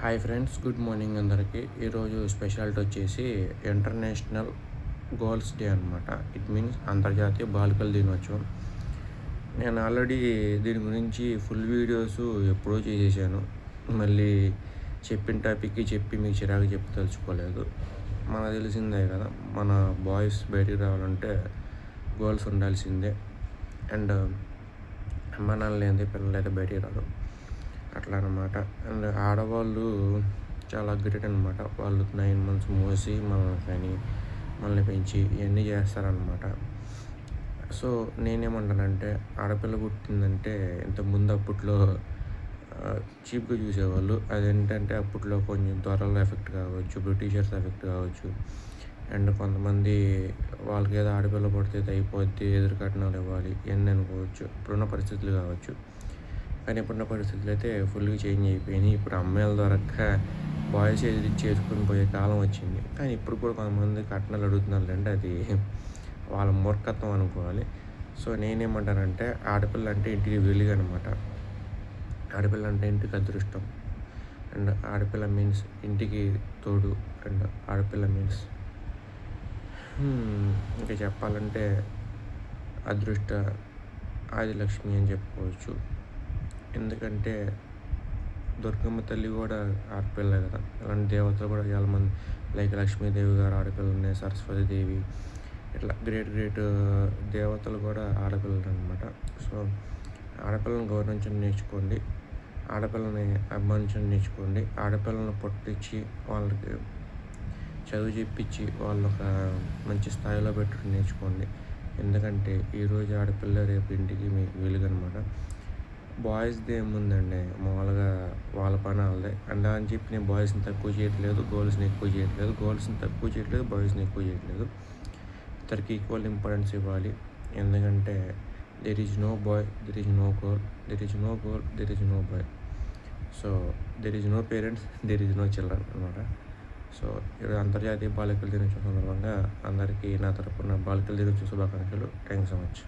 Hi friends, good morning అందరికీ. ఈరోజు speciality వచ్చేసి ఇంటర్నేషనల్ గర్ల్స్ డే అనమాట. ఇట్ మీన్స్ అంతర్జాతీయ బాలికల దినోత్సవం. నేను ఆల్రెడీ దీని గురించి ఫుల్ వీడియోస్ ఎప్పుడో చేసేసాను. మళ్ళీ చెప్పిన టాపిక్కి చెప్పి మీకు చిరాకు చెప్పి తలుచుకోలేదు. మనకు తెలిసిందే కదా, మన బాయ్స్ బయటికి రావాలంటే గర్ల్స్ ఉండాల్సిందే. అండ్ అమ్మ నాన్న లేనిదే పిల్లలు అయితే బయటికి రారు, అట్లా అనమాట. అండ్ ఆడవాళ్ళు చాలా గ్రేట్ అనమాట. వాళ్ళు 9 months మోసి మనల్ని పెంచి ఇవన్నీ చేస్తారనమాట. సో నేనేమంటానంటే, ఆడపిల్ల పుట్టిందంటే ఇంతకుముందు అప్పట్లో చీప్గా చూసేవాళ్ళు. అదేంటంటే అప్పట్లో కొంచెం దొరల ఎఫెక్ట్ కావచ్చు, బ్రిటిషర్స్ ఎఫెక్ట్ కావచ్చు. అండ్ కొంతమంది వాళ్ళకి ఏదో ఆడపిల్ల పుడితే అయిపోద్ది, ఎదురు కట్నాలు ఇవ్వాలి ఇవన్నీ అనుకోవచ్చు. ఇప్పుడున్న పరిస్థితులు కావచ్చు. కానీ ఇప్పుడున్న పరిస్థితులు అయితే ఫుల్గా చేంజ్ అయిపోయినాయి. ఇప్పుడు అమ్మాయిల దొరక్క బాయ్స్ ఏది చేసుకుని పోయే కాలం వచ్చింది. కానీ ఇప్పుడు కూడా కొంతమంది కట్నాలు అడుగుతున్నారు అంటే అది వాళ్ళ మూర్ఖత్వం అనుకోవాలి. సో నేనేమంటానంటే, ఆడపిల్ల అంటే ఇంటికి వెలుగు అనమాట. ఆడపిల్ల అంటే ఇంటికి అదృష్టం. అండ్ ఆడపిల్ల మీన్స్ ఇంటికి తోడు. అండ్ ఆడపిల్ల మీన్స్ ఇంకా చెప్పాలంటే అదృష్ట ఆదిలక్ష్మి అని చెప్పుకోవచ్చు. ఎందుకంటే దుర్గమ్మ తల్లి కూడా ఆడపిల్లే కదా. అలాంటి దేవతలు కూడా చాలా మంది, లైక్ లక్ష్మీదేవి గారు ఆడపిల్లనే, సరస్వతీదేవి, ఇట్లా గ్రేట్ దేవతలు కూడా ఆడపిల్లలు అనమాట. సో ఆడపిల్లని గౌరవించడం నేర్చుకోండి, ఆడపిల్లని అభిమానించడం నేర్చుకోండి. ఆడపిల్లని పుట్టించి వాళ్ళకి చదువు చెప్పించి వాళ్ళు ఒక మంచి స్థాయిలో పెట్టడం నేర్చుకోండి. ఎందుకంటే ఈరోజు ఆడపిల్ల రేపు ఇంటికి మీకు వెలుగు అనమాట. బాయ్స్ది ఏముందండి, మామూలుగా వాళ్ళ పని వాళ్ళదే. అండ్ అని చెప్పి నేను బాయ్స్ని తక్కువ చేయట్లేదు, గర్ల్స్ని ఎక్కువ చేయట్లేదు. గర్ల్స్ని తక్కువ చేయట్లేదు, బాయ్స్ని ఎక్కువ చేయట్లేదు. ఇద్దరికి ఈక్వల్ ఇంపార్టెన్స్ ఇవ్వాలి. ఎందుకంటే there is no boy, there is no girl, there is no girl, there is no boy. So there is no parents, there is no children అనమాట. సో ఈరోజు అంతర్జాతీయ బాలికల దినోత్సవం సందర్భంగా అందరికీ నా తరపున బాలికల దినోత్సవ శుభాకాంక్షలు. Thank you so much.